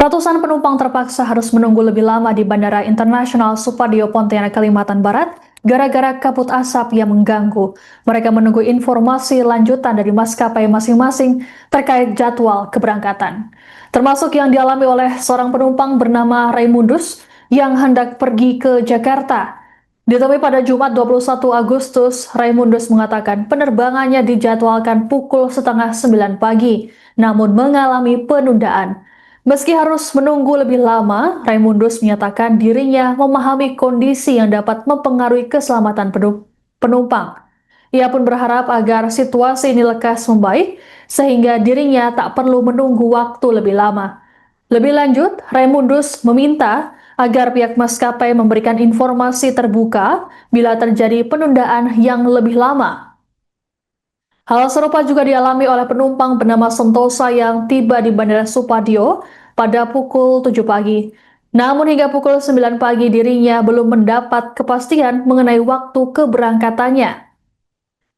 Ratusan penumpang terpaksa harus menunggu lebih lama di Bandara Internasional Supadio Pontianak, Kalimantan Barat, gara-gara kabut asap yang mengganggu. Mereka menunggu informasi lanjutan dari maskapai masing-masing terkait jadwal keberangkatan. Termasuk yang dialami oleh seorang penumpang bernama Raymundus yang hendak pergi ke Jakarta. Ditemui pada Jumat 21 Agustus, Raymundus mengatakan penerbangannya dijadwalkan pukul setengah 9 pagi, namun mengalami penundaan. Meski harus menunggu lebih lama, Raymundus menyatakan dirinya memahami kondisi yang dapat mempengaruhi keselamatan penumpang. Ia pun berharap agar situasi ini lekas membaik, sehingga dirinya tak perlu menunggu waktu lebih lama. Lebih lanjut, Raymundus meminta agar pihak maskapai memberikan informasi terbuka bila terjadi penundaan yang lebih lama. Hal serupa juga dialami oleh penumpang bernama Sentosa yang tiba di Bandara Supadio pada pukul 7 pagi. Namun hingga pukul 9 pagi dirinya belum mendapat kepastian mengenai waktu keberangkatannya.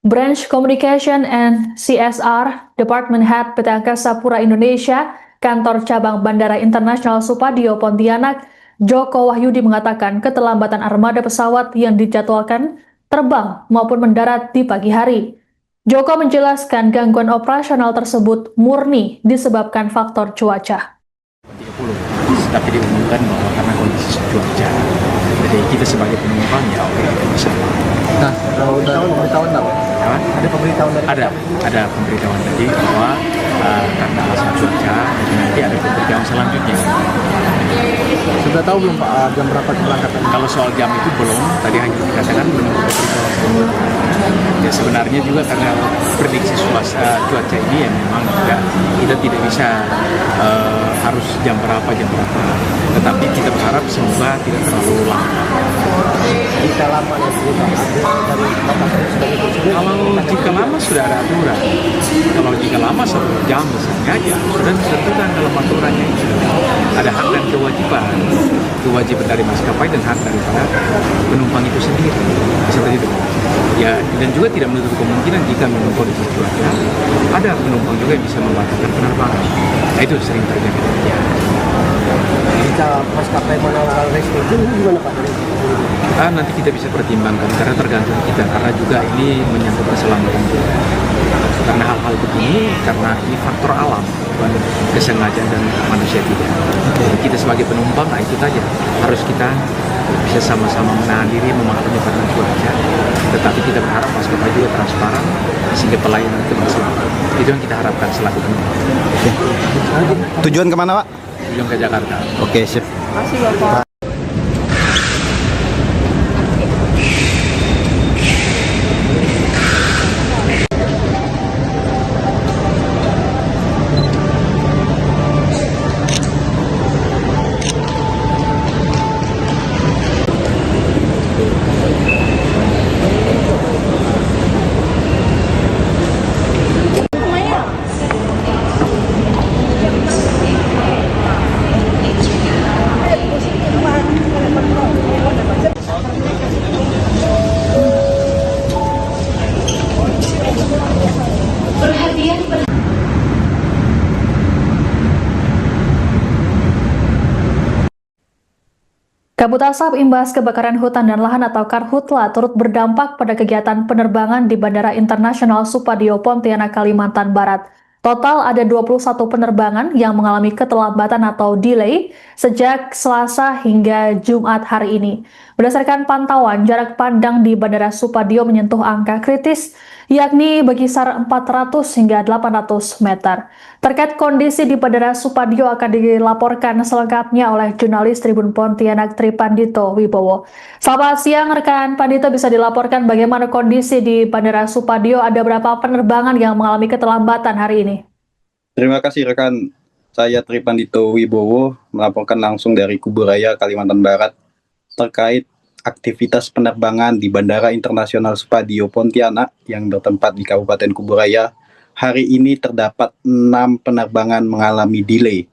Branch Communication and CSR, Department Head PT Angkasa Pura Indonesia, Kantor Cabang Bandara Internasional Supadio Pontianak, Joko Wahyudi mengatakan keterlambatan armada pesawat yang dijadwalkan terbang maupun mendarat di pagi hari. Joko menjelaskan gangguan operasional tersebut murni disebabkan faktor cuaca. 30, tapi diumumkan bahwa karena kondisi cuaca. Jadi kita sebagai penumpang ya oke, bisa. Nah, kalau udah pemberitahuan nggak, Pak? Ada pemberitahuan dari ada pemberitahuan tadi bahwa karena alasan cuaca, jadi nanti ada pemberitahuan selanjutnya. Sudah tahu belum Pak jam berapa keberangkatan? Kalau soal jam itu belum, tadi hanya dikatakan belum pemberitahuan. Ya sebenarnya juga karena prediksi cuaca ini yang memang juga kita tidak bisa harus jam berapa, tetapi kita berharap semoga tidak terlalu lama. Jika lama ya, dari Kalau jika lama sudah ada aturan. Kalau jika lama 1 jam misalnya aja sudah ditentukan dalam aturannya itu. Ada hak dan kewajiban dari maskapai dan hak daripada penumpang itu sendiri. Seperti itu. Ya, dan juga tidak menutup kemungkinan jika memang kondisi cuaca ada penumpang juga yang bisa membatalkan penerbangan. Nah, itu sering terjadi. Ya. jika maskapai menanggal resmi itu gimana Pak? Nanti kita bisa pertimbangkan karena tergantung kita, karena juga ini menyangkut keselamatan kita. Karena hal-hal begini, karena ini faktor alam, bukan kesengajaan dan manusia tidak. Jadi kita sebagai penumpang, nah itu saja harus kita bisa sama-sama menahan diri, memahami pada cuaca. Tetapi kita berharap maskapai juga transparan sehingga pelayanan itu maksimal. Itu yang kita harapkan selaku penumpang. Tujuan kemana Pak? Tujuan ke Jakarta. Oke, sip. Terima kasih Bapak. Kabut asap imbas kebakaran hutan dan lahan atau Karhutla turut berdampak pada kegiatan penerbangan di Bandara Internasional Supadio Pontianak, Kalimantan Barat. Total ada 21 penerbangan yang mengalami keterlambatan atau delay sejak Selasa hingga Jumat hari ini. Berdasarkan pantauan, jarak pandang di Bandara Supadio menyentuh angka kritis, yakni berkisar 400 hingga 800 meter. Terkait kondisi di Bandara Supadio akan dilaporkan selengkapnya oleh jurnalis Tribun Pontianak Tripandito Wibowo. Selamat siang rekan Pandito, bisa dilaporkan bagaimana kondisi di Bandara Supadio? Ada berapa penerbangan yang mengalami keterlambatan hari ini? Terima kasih rekan. Saya Tripandito Wibowo melaporkan langsung dari Kuburaya, Kalimantan Barat terkait aktivitas penerbangan di Bandara Internasional Supadio Pontianak yang bertempat di Kabupaten Kuburaya. Hari ini terdapat 6 penerbangan mengalami delay.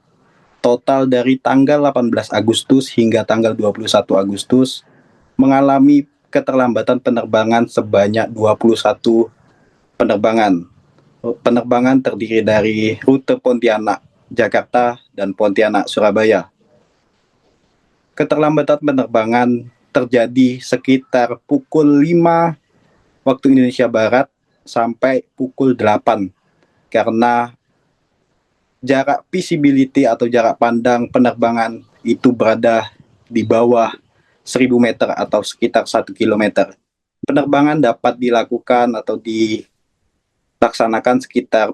total dari tanggal 18 Agustus hingga tanggal 21 Agustus mengalami keterlambatan penerbangan sebanyak 21 penerbangan. Penerbangan terdiri dari rute Pontianak, Jakarta, dan Pontianak, Surabaya. Keterlambatan penerbangan terjadi sekitar pukul 5 waktu Indonesia Barat sampai pukul 8 karena jarak visibility atau jarak pandang penerbangan itu berada di bawah 1000 meter atau sekitar 1 kilometer. Penerbangan dapat dilakukan atau dilaksanakan sekitar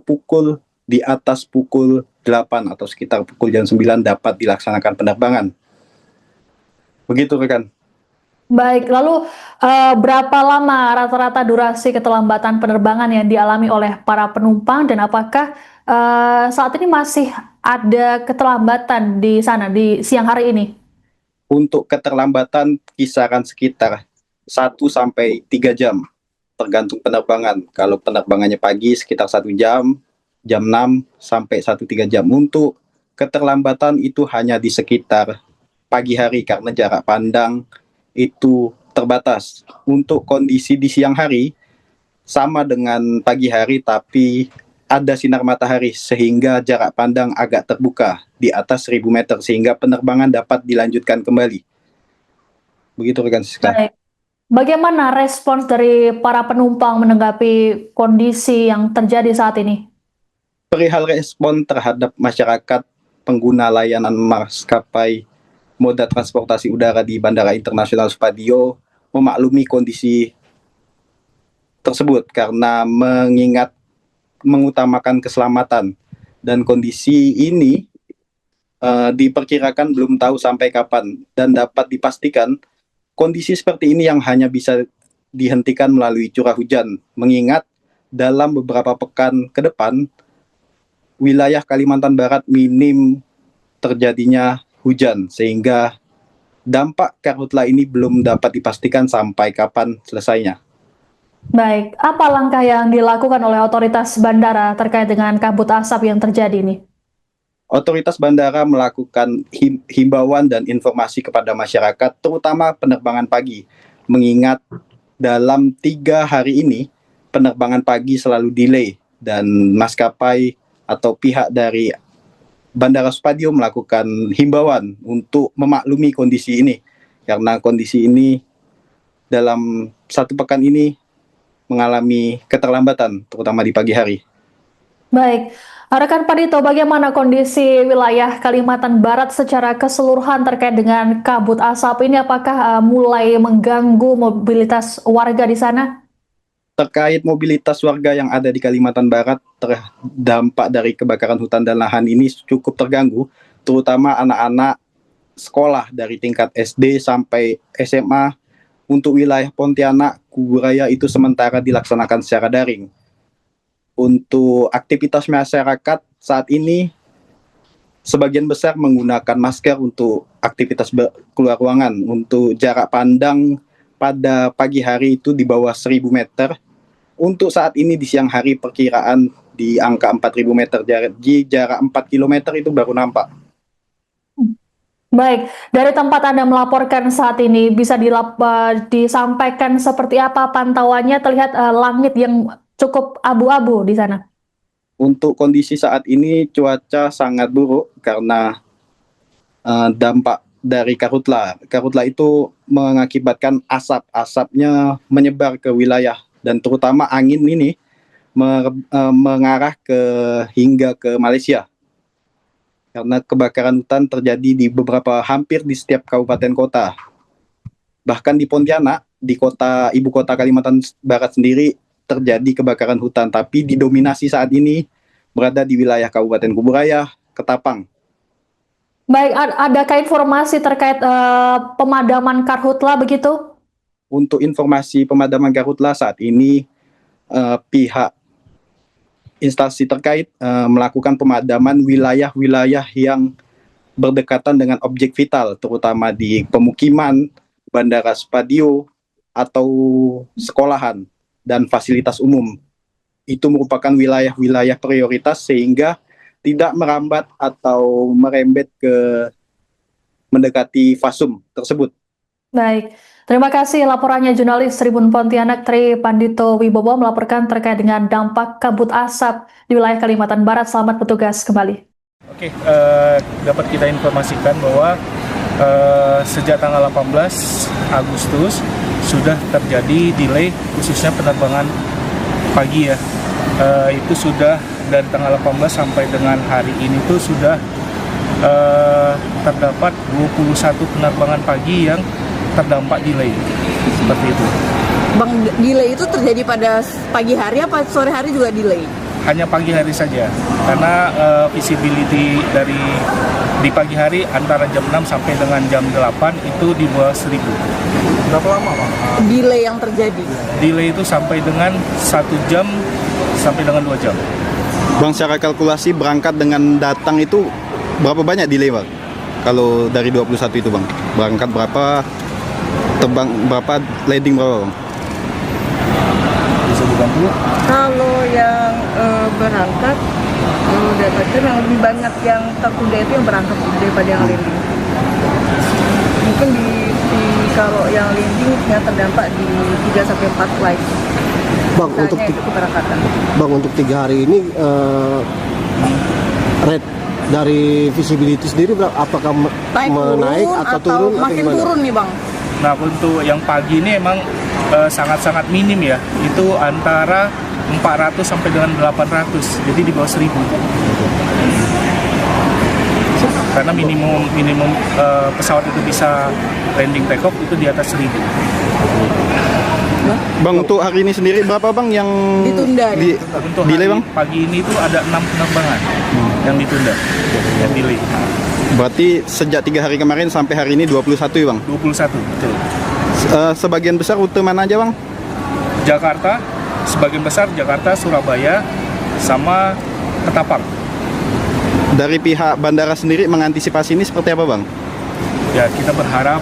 di atas pukul 8 atau sekitar pukul jam 9 dapat dilaksanakan penerbangan. Begitu rekan. Baik, lalu berapa lama rata-rata durasi keterlambatan penerbangan yang dialami oleh para penumpang dan apakah saat ini masih ada keterlambatan di sana di siang hari ini? Untuk keterlambatan kisaran sekitar 1 sampai 3 jam tergantung penerbangan. Kalau penerbangannya pagi sekitar 1 jam, jam 6 sampai 1-3 jam. Untuk keterlambatan itu hanya di sekitar pagi hari karena jarak pandang itu terbatas. Untuk kondisi di siang hari sama dengan pagi hari tapi ada sinar matahari sehingga jarak pandang agak terbuka di atas 1000 meter sehingga penerbangan dapat dilanjutkan kembali. Begitu rekan Siska. Baik. Bagaimana respons dari para penumpang menanggapi kondisi yang terjadi saat ini? Perihal respon terhadap masyarakat pengguna layanan maskapai moda transportasi udara di Bandara Internasional Supadio memaklumi kondisi tersebut karena mengutamakan keselamatan dan kondisi ini diperkirakan belum tahu sampai kapan dan dapat dipastikan kondisi seperti ini yang hanya bisa dihentikan melalui curah hujan mengingat dalam beberapa pekan ke depan wilayah Kalimantan Barat minim terjadinya hujan sehingga dampak karhutla ini belum dapat dipastikan sampai kapan selesainya. Baik, apa langkah yang dilakukan oleh otoritas bandara terkait dengan kabut asap yang terjadi ini? Otoritas bandara melakukan himbauan dan informasi kepada masyarakat, terutama penerbangan pagi, mengingat dalam 3 hari ini penerbangan pagi selalu delay dan maskapai atau pihak dari Bandara Supadio melakukan himbauan untuk memaklumi kondisi ini karena kondisi ini dalam 1 pekan ini mengalami keterlambatan, terutama di pagi hari. Baik, rekan Padito, bagaimana kondisi wilayah Kalimantan Barat secara keseluruhan terkait dengan kabut asap ini? Apakah mulai mengganggu mobilitas warga di sana? Terkait mobilitas warga yang ada di Kalimantan Barat, terdampak dari kebakaran hutan dan lahan ini cukup terganggu, terutama anak-anak sekolah dari tingkat SD sampai SMA. Untuk wilayah Pontianak, Kuburaya itu sementara dilaksanakan secara daring. Untuk aktivitas masyarakat saat ini, sebagian besar menggunakan masker untuk aktivitas keluar ruangan. Untuk jarak pandang pada pagi hari itu di bawah 1000 meter. Untuk saat ini di siang hari perkiraan di angka 4000 meter. Jadi jarak 4 km itu baru nampak. Baik, dari tempat Anda melaporkan saat ini bisa disampaikan seperti apa pantauannya? Terlihat langit yang cukup abu-abu di sana. Untuk kondisi saat ini cuaca sangat buruk karena dampak dari karhutla. Karhutla itu mengakibatkan asapnya menyebar ke wilayah dan terutama angin ini mengarah hingga ke Malaysia. Karena kebakaran hutan terjadi di hampir di setiap kabupaten kota. Bahkan di Pontianak, di ibu kota Kalimantan Barat sendiri terjadi kebakaran hutan, tapi didominasi saat ini berada di wilayah Kabupaten Kuburaya, Ketapang. Baik, adakah informasi terkait pemadaman karhutla begitu? Untuk informasi pemadaman karhutla saat ini pihak instansi terkait melakukan pemadaman wilayah-wilayah yang berdekatan dengan objek vital, terutama di pemukiman, Bandara Supadio, atau sekolahan dan fasilitas umum. Itu merupakan wilayah-wilayah prioritas sehingga tidak merambat atau merembet ke mendekati fasum tersebut. Baik, terima kasih laporannya jurnalis Tribun Pontianak Tri Pandito Wibowo melaporkan terkait dengan dampak kabut asap di wilayah Kalimantan Barat. Selamat bertugas kembali. Oke, dapat kita informasikan bahwa sejak tanggal 18 Agustus sudah terjadi delay khususnya penerbangan pagi ya. Itu sudah dari tanggal 18 sampai dengan hari ini tuh sudah terdapat 21 penerbangan pagi yang terdampak delay seperti itu. Bang, delay itu terjadi pada pagi hari apa sore hari juga delay? Hanya pagi hari saja, karena visibility di pagi hari antara jam 6 sampai dengan jam 8 itu di bawah 1000. Berapa lama, Pak? Delay yang terjadi? Delay itu sampai dengan 1 jam sampai dengan 2 jam. Bang, secara kalkulasi berangkat dengan datang itu berapa banyak delay, Bang? Kalau dari 21 itu, Bang, berangkat berapa, terbang berapa, landing berapa, Bang? Bisa dibantu? Kalau yang berangkat, dapatkan yang lebih banyak yang tertunda itu yang berangkat daripada yang landing. Mungkin kalau yang landing yang terdampak di 3-4 flight. Bang, untuk Itu keberangkatan. Bang, untuk 3 hari ini rate dari visibility sendiri apakah menaik atau turun? Makin gimana? turun nih, Bang. Nah, untuk yang pagi ini emang sangat-sangat minim ya. Itu antara 400 sampai dengan 800. Jadi di bawah 1000. Karena minimum pesawat itu bisa landing take off itu di atas 1000. Bang, untuk hari ini sendiri berapa, Bang, yang Ditunda nih. Untuk delay, hari Bang? pagi ini itu ada 6 penerbangan yang ditunda, yang delay. Berarti sejak 3 hari kemarin sampai hari ini 21 ya, Bang? 21, betul. Sebagian besar rute mana aja, Bang? Jakarta, sebagian besar Jakarta, Surabaya, sama Ketapang. Dari pihak bandara sendiri mengantisipasi ini seperti apa, Bang? Ya, kita berharap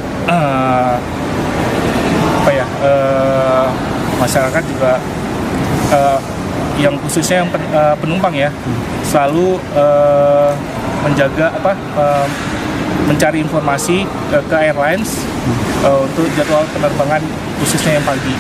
masyarakat juga yang khususnya yang penumpang ya selalu menjaga mencari informasi ke airlines untuk jadwal penerbangan khususnya yang pagi.